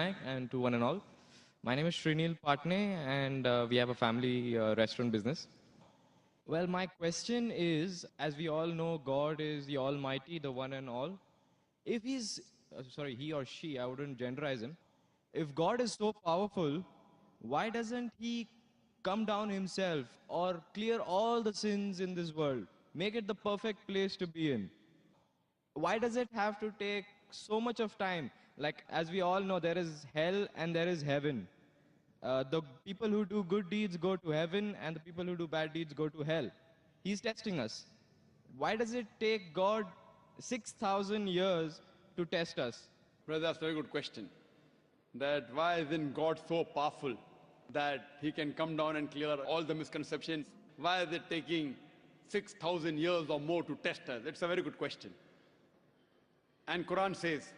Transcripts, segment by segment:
Naik and to one and all. My name is Srinil Patne and we have a family restaurant business. Well, my question is, as we all know, God is the Almighty, the one and all. If he or she, I wouldn't genderize him. If God is so powerful, why doesn't he come down himself or clear all the sins in this world? Make it the perfect place to be in. Why does it have to take so much of time? Like, as we all know, there is hell and there is heaven. The people who do good deeds go to heaven and the people who do bad deeds go to hell. He's testing us. Why does it take God 6,000 years to test us? Brother, that's a very good question. That why isn't God so powerful that he can come down and clear all the misconceptions? Why is it taking 6,000 years or more to test us? It's a very good question. And Quran says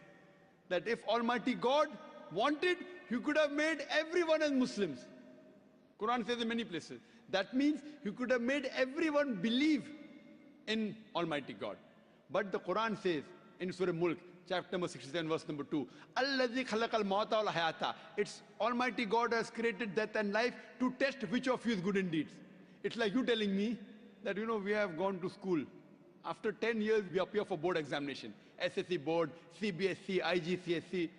that if Almighty God wanted, he could have made everyone as Muslims. Quran says in many places. That means he could have made everyone believe in Almighty God. But the Quran says in Surah Mulk, chapter number 67, verse number 2, Allazi khalaqal mauta wal hayata. It's Almighty God has created death and life to test which of you is good in deeds. It's like you telling me that, we have gone to school. After 10 years, we appear for board examination. SSC board, CBSC, IGCSE.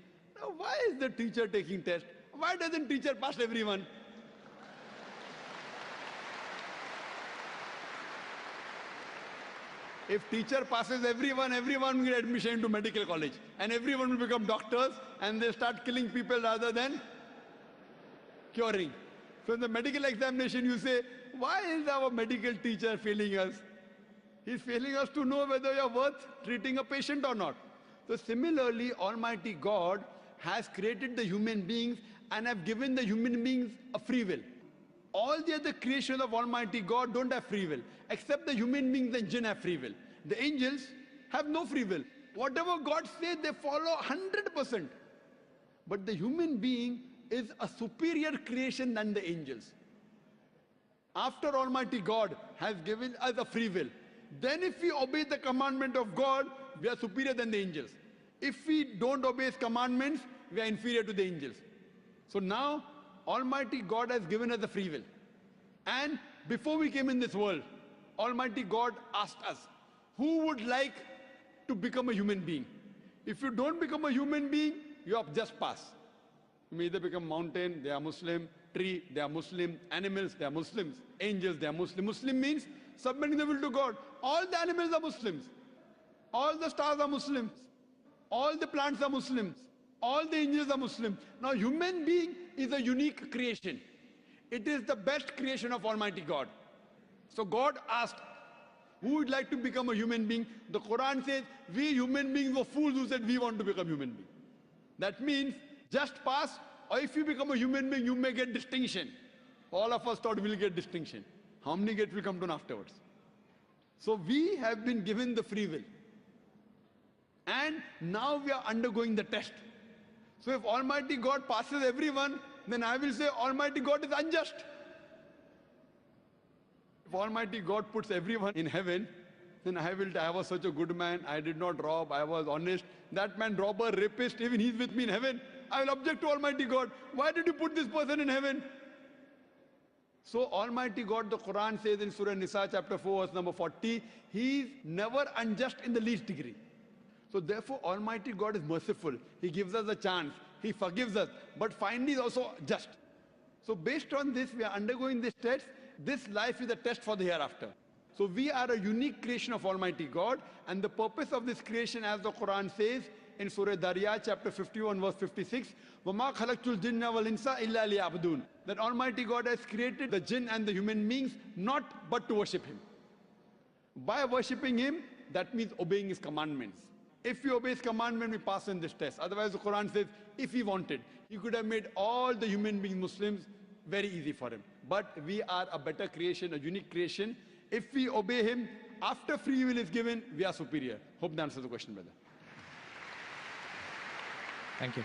Now, why is the teacher taking test? Why doesn't teacher pass everyone? If teacher passes everyone, everyone will get admission into medical college. And everyone will become doctors and they start killing people rather than curing. So in the medical examination, you say, why is our medical teacher failing us? He's failing us to know whether you're worth treating a patient or not. So similarly, Almighty God has created the human beings and have given the human beings a free will. All the other creations of Almighty God don't have free will, except the human beings and jinn have free will. The angels have no free will. Whatever God says, they follow 100%. But the human being is a superior creation than the angels. After Almighty God has given us a free will, then if we obey the commandment of God, we are superior than the angels. If we don't obey his commandments, we are inferior to the angels. So now, Almighty God has given us the free will. And before we came in this world, Almighty God asked us, who would like to become a human being? If you don't become a human being, you have just passed. You may either become mountain, they are Muslim, tree, they are Muslim, animals, they are Muslims, angels, they are Muslim. Muslim means submitting the will to God. All the animals are Muslims. All the stars are Muslims. All the plants are Muslims. All the angels are Muslims. Now, human being is a unique creation. It is the best creation of Almighty God. So God asked, who would like to become a human being? The Quran says, we human beings were fools who said we want to become human beings. That means just pass, or if you become a human being, you may get distinction. All of us thought we'll get distinction. How many get will come to know afterwards? So we have been given the free will. And now we are undergoing the test. So if Almighty God passes everyone, then I will say Almighty God is unjust. If Almighty God puts everyone in heaven, then I was such a good man, I did not rob, I was honest. That man, robber, rapist, even he's with me in heaven. I will object to Almighty God. Why did you put this person in heaven? So Almighty God, the Quran says in Surah Nisa chapter 4 verse number 40, he is never unjust in the least degree. So therefore Almighty God is merciful. He gives us a chance. He forgives us. But finally is also just. So based on this, we are undergoing this test. This life is a test for the hereafter. So we are a unique creation of Almighty God. And the purpose of this creation, as the Quran says in Surah Dariyat chapter 51 verse 56, وَمَا خَلَقْتُ الْجِنَّ وَالْإِنسَ إِلَّا لِيَعْبُدُونَ. That Almighty God has created the jinn and the human beings not but to worship him. By worshipping him, that means obeying his commandments. If we obey his commandment, we pass in this test. Otherwise, the Quran says, if he wanted, he could have made all the human beings Muslims very easy for him. But we are a better creation, a unique creation. If we obey him, after free will is given, we are superior. Hope that answers the question, brother. Thank you.